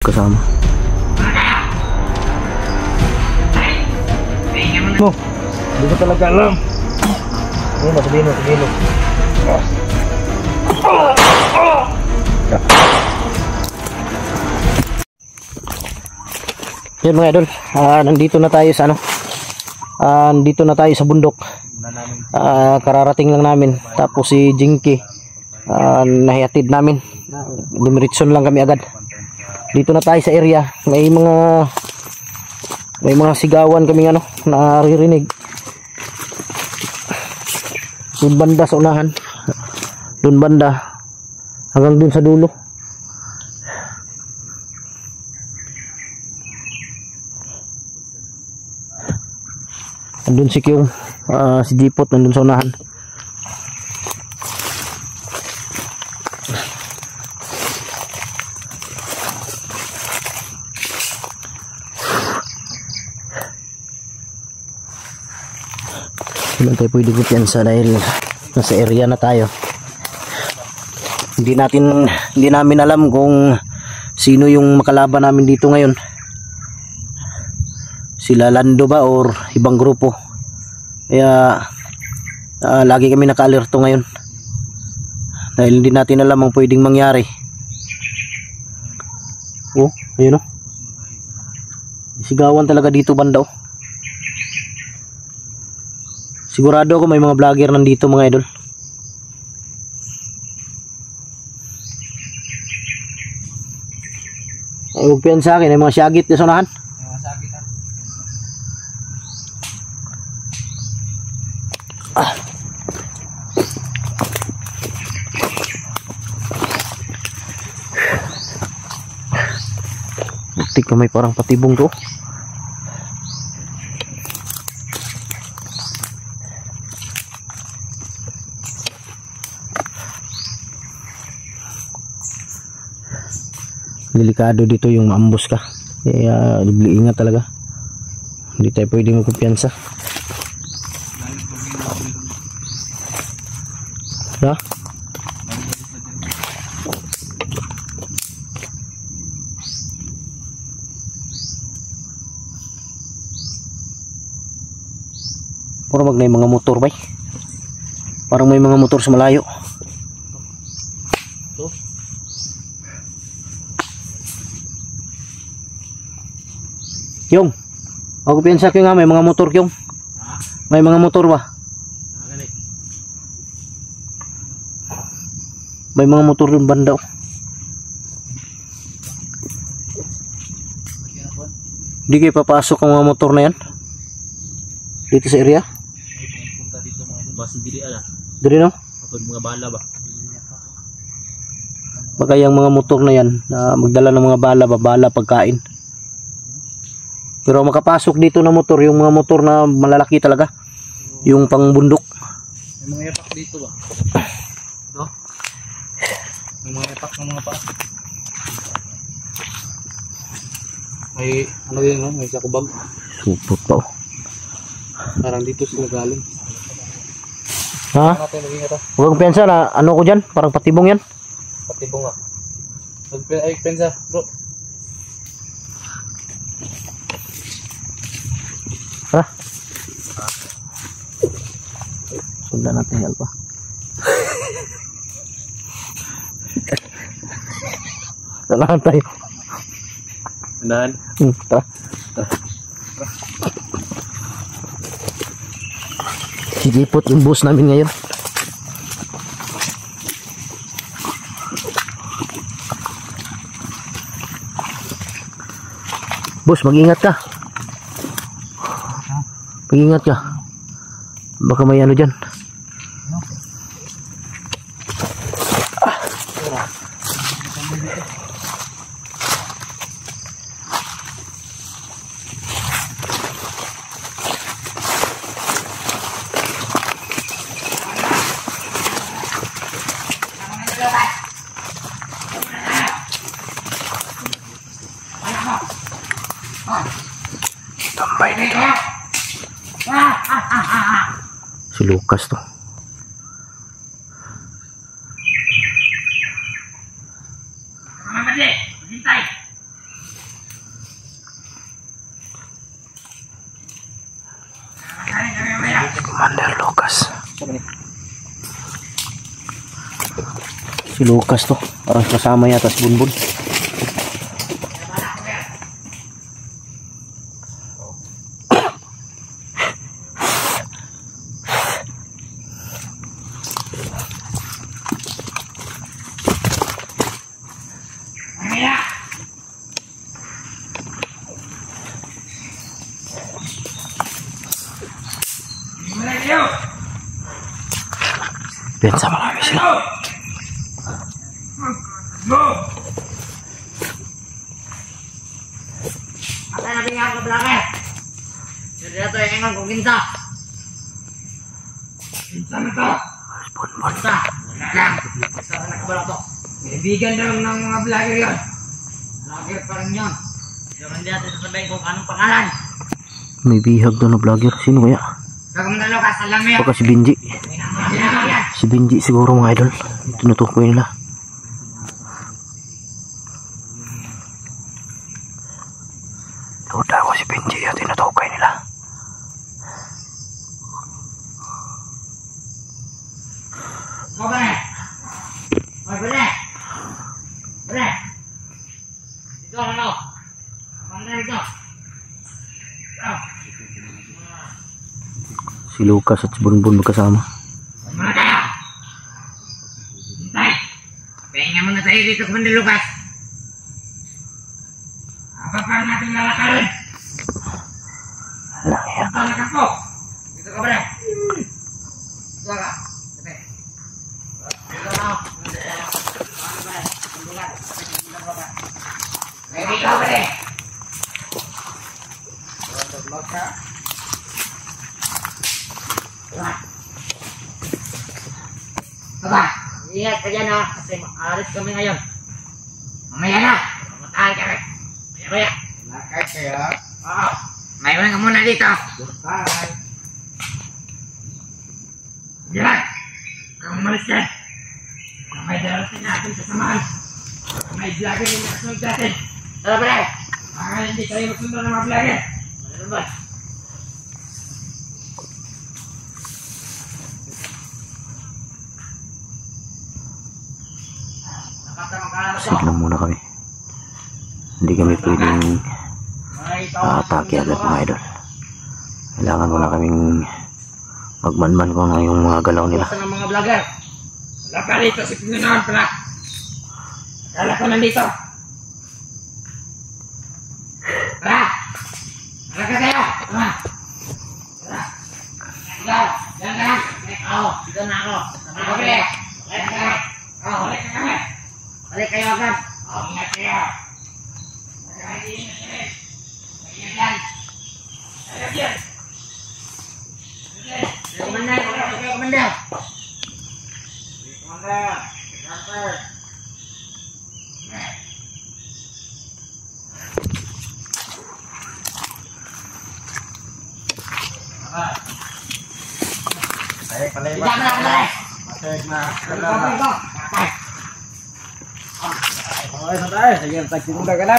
kasama. No, hindi ko talaga alam. Sabihin mo. Yan mga idol, nandito na tayo sa nandito na tayo sa bundok. Kararating lang namin. Tapos si Jinky nahihatid namin. Dumiritson lang kami agad. Dito na tayo sa area. May mga sigawan kami naririnig. Doon banda sa unahan. Doon banda hanggang doon sa dulo. Andun si Kyung, si Jipot nandun sa unahan. Hindi tayo pwede kumpiyansa dahil nasa area na tayo. Hindi namin alam kung sino yung makalaban namin dito ngayon. Sila Lando ba or ibang grupo. Kaya lagi kami naka-alerto ngayon dahil hindi natin alam ang pwedeng mangyari. Oh, ayun oh. Sigawan talaga dito banda oh. Sigurado ako may mga vlogger nandito mga idol. Ay, huwag piyan sa akin, ay mga syagit na sunahan. Butik na may parang patibong to. Delikado dito yung maambos ka. Kaya ingat talaga. Hindi tayo pwedeng magkumpiyansa. Ha? Parang may mga motor ba? Parang may mga motor sa malayo. Ito. Yung, ako piyansa ko nga may mga motor yung. May mga motor ba? May mga motor yung banda oh. Hindi kayo papasok ang mga motor na yan dito sa area? Punta dito mga basi diri ala. Diri no? Kapag mga bala ba? Baka yung mga motor na yan magdala ng mga bala pagkain. Pero makapasok dito na motor, yung mga motor na malalaki talaga. Yung pangbundok. May mga yapak dito ba? Ito? May mga yapak ng mga paa. May ano yun no? May sakubag. Supot pa oh. Parang dito sila galing. Ha? Huwag pensa na ano ko dyan? Parang patibong yan. Patibong nga. Ay pensa bro. Ha? Sundan natin yan pa. Sanahan tayo. Sanahan? Tara. Si Jipot yung boss namin ngayon. Boss, mag-ingat ka. Mag-ingat ka. Baka may ano dyan. Tambay nito. Si Lucas to. Si Lucas to. Parang kasama yata si Bunbun. Pinsa marami sila. Apa yang tinggal ke belakang? Jadi itu yang enggak kau minta. Minta minta. Minta. Belakang. Sana ke belakang. Kaibigan daw ng mga vlogger yun. Vlogger pa rin yun. Jangan dia sasabihin kung anong pangalan. May bihag doon na vlogger. Sino kaya? Kagamdalo ka sa lamyo. Baka si Benji. Si Benji siguro mga idol. Tinutukoy nila. Tuda ko si Benji at tinutukoy nila. Mau beres? Mau beres? Beres? Itu ano? Mana itu? Si Lucas at si Bunbun magkasama. Mana tayo? Hintay! Pahinga muna tayo dito sa Banda Lucas. Apa pa natin lalakarin? Lang yan. Ito na po! Dito ka ba rin? Dito ka. Dito. Dito na. Dito ka ba rin? Dito ka. Baba, ingat ka dyan ha, kasi maalis kami ngayon. Mamaya na, matahan kami. Maya. Lakad kayo? Oo. May ka muna dito. Bye. Diyan, kung umalis ka. Kung may darating natin kasamahan. Kung may vlogger yung nakasunod natin. Tara ba rin? Baka hindi kayo magsunod ng mga vlogger. Ano ba? Sige lang muna kami. Hindi kami pwedeng atake agad mga idol. Kailangan muna kaming magmanman kung ano yung mga galaw nila. Sa mga vlogger. Wala pa rito si Pinoon pala. Akala ko nandito. Tara! Tara ka tayo! Tara! Tara! Ikaw! Diyan ka lang! Oo! Dito na ako! Balik! Balik ka lang! Oo! Balik ka kami! Balik kayo agad! Oo! Ingat kayo! Hindi ingat kayo! Ingat yan! Ingat yan! Komandar! Komandar! Komandar! Komandar! Tidak benar. Masih na. Rồi santai, sige tak kita ka na.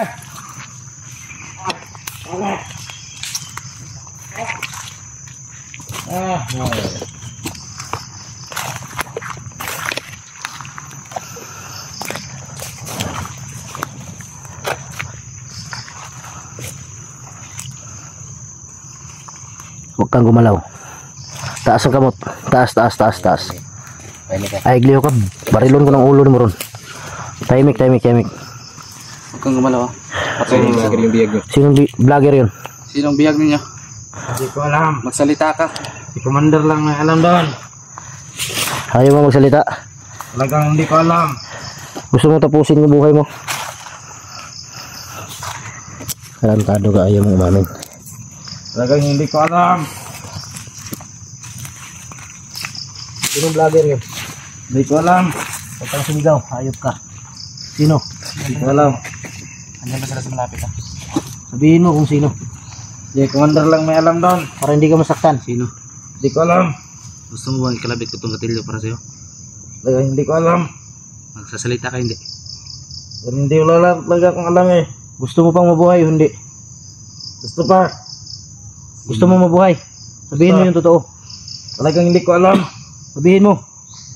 Huwag kang gumalaw. Taas ang kamot. Taas. Ay, gliho ka. Barilon ko ng ulo mo ron. Tahimik. Huwag kang gumalaw. Patay yung biyag nyo. Sinong vlogger yun? Sinong biyag niya? Hindi ko alam. Magsalita ka. Si Commander lang may alam doon. Ayaw mo magsalita? Talagang hindi ko alam. Gusto mo tapusin yung buhay mo? Karantado ka, ayaw mo umamin. Talagang hindi ko alam. Sinong vlogger yun? Hindi ko alam. Huwag kang sumigaw, hayop ka. Sino? Hindi ko alam. Andiyan ba sila sa malapit ha? Sabihin mo kung sino. Si Commander lang may alam doon. Para hindi ka masaktan. Sino? Hindi ko alam. Gusto mo ba ikalabit ko itong gatilyo para sa'yo? Talagang hindi ko alam. Magsasalita ka hindi? Hindi wala talaga akong alam eh. Gusto mo pang mabuhay o hindi? Gusto pa. Gusto mo mabuhay? Sabihin mo yung totoo. Talagang hindi ko alam. Sabihin mo.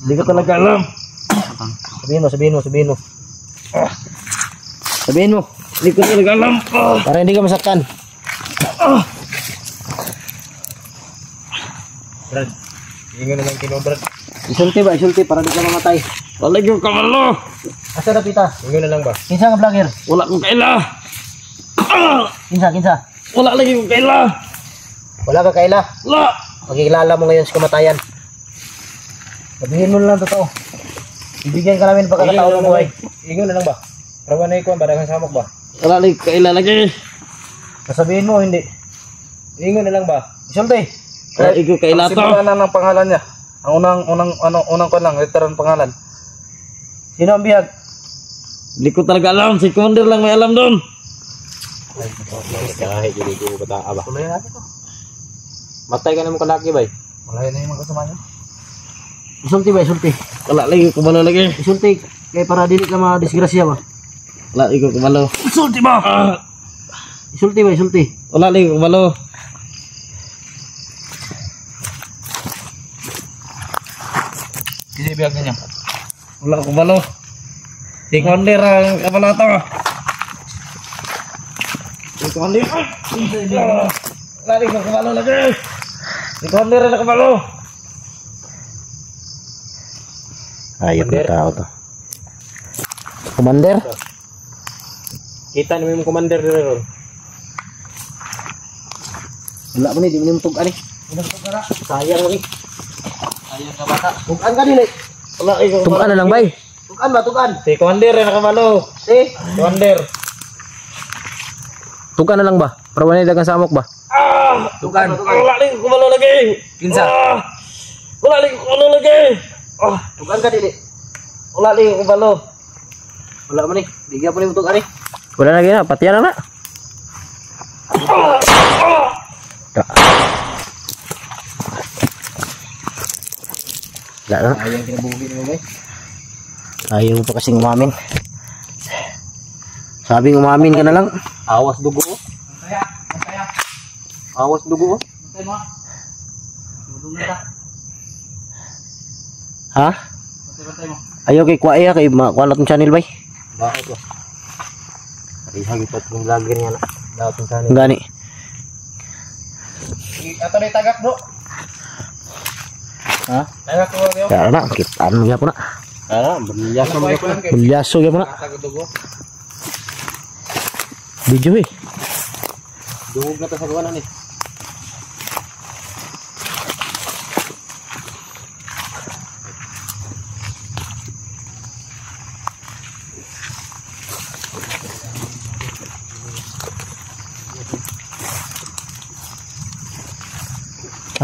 Hindi ko talaga alam. Abang. Sabihin mo. Sabihin mo. Hindi ko talaga alam. Para hindi ka masaktan. Brad, ingon na lang kino Brad. Isulti para di ka mamatay. Wala yung kamalo. Asa na pita? Ingon na lang ba? Kinsa nga vlogger? Wala kong kaila. Kinsa? Wala lagi kong kaila. Wala ka kaila. Wala. Makikilala mo ngayon sa kamatayan. Sabihin mo lang totoo. Ibigyan ka namin pagkakataon ng buhay. Ingon na lang ba? Rawan na ikuan ba? Daghang samok ba? Wala lagi kaila lagi. Sasabihin mo hindi. Ingon na lang ba? Isulti. Wala ikaw kaila to. Simulan na ng pangalan niya. Ang unang ko lang, letter ng pangalan. Sino ang bihag? Hindi ko talaga alam. Si Commander lang may alam doon. Tuloy natin to. Matay ka na mo kalaki ba? Malaya na yung mga kasama niya. Isulti ba? Wala lagi ko malo lagi. Isulti. Kaya para dili ka madisgrasya ba? Wala lagi ko malo. Isulti ba? Isulti. Wala lagi ko malo. Kasi biyag niya. Wala ko malo. Si Commander ang kabalo to. Si Commander. Wala lagi ko malo lagi. Si Commander ang kabalo. Ayop na tao to. Commander? Kita namin yung Commander ron. Wala mo ni, di mo tug-an eh. Sayang mo ni. Ayun ka bata. Tug-an ka dili. Wala lagi ko Tug-an na lang bay. Tug-an. Si Commander ang kabalo. Si? Commander. Tug-an na lang ba? Para wala dagang samok ba? Tukan. Wala lagi ko malo lagi. Kinsa? Wala lagi ko malo lagi. Tug-an ka dili. Wala lagi ko malo. Wala mo ni. Di gyapon ni tug-an eh. Wala na gina, patiyan na. Wala na. Ayun kinabuhi mo bay. Ayaw pa kasing umamin. Sabing umamin ka na lang. Awas dugo. Awas dugo. Tay mo. Dudong na ta. Ha? Tay mo. Ayaw kay kuwaya kay makuha ng channel bay. Bakit ba? Ihagit pa yung vlogger niya na. Dapat yung channel. Gani. Ato na tagak bro. Ha? Tagak ko ba? Kaya na, kitaan mo gyapon na. Berliasa mo ko. Bulyaso gyapon na. Tagak dugo. Video eh. Dugog na to sa gawanan eh.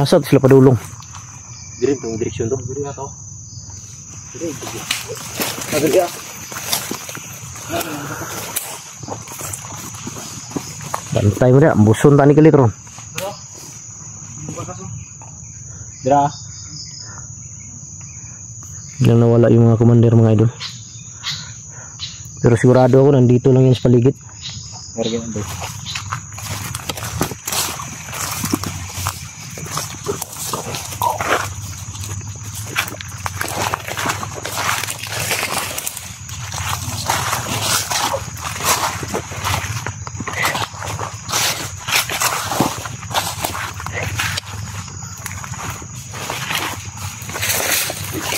Asad sila padulong. Diri tong direksyon to. Diri na to. Diri. Agad ya. Bantay mo na, buson tani ka litron. Dira. Biglang nawala yung mga commander mga idol. Pero sigurado ako nandito lang yan sa paligid. Mergen to.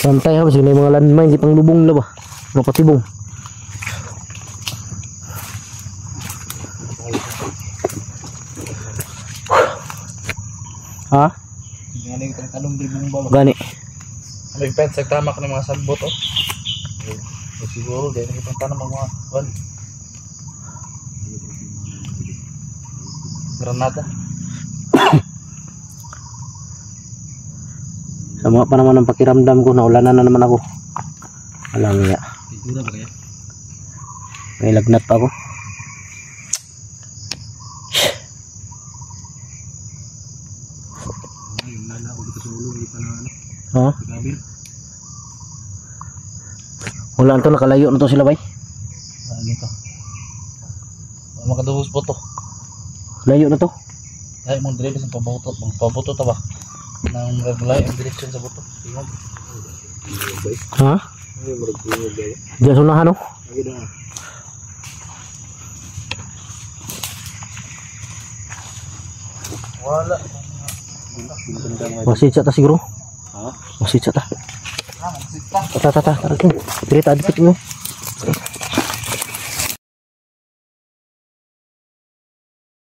Bantay ha, kasi may mga landmine, di pang lubong na ba? Mga patibong. Ha? Galing tang tanong di bumba. Gani. May pet sa tamak ng mga salbot oh. Siguro dahil kita tanong mga wan. Granada. Sama pa naman ang pakiramdam ko, naulanan na naman ako. Alam niya. Siguro ba kaya? May lagnat pa ako. Yung nana ko dito sa ulo, hindi pa na ano. Ha? Gabil. Wala na to, nakalayo na to sila bay. Dito. Makadubos po to. Layo na to. Ay, mong dire sa pabuto. Magpabuto ta ba? Nang regulay ang direksyon sa buto. Tingog. Ha? Diyan sa unahan, no? Wala. Masih ta siguro. Ha? Masih ta. Ah, magsita. Tata. Dito mo.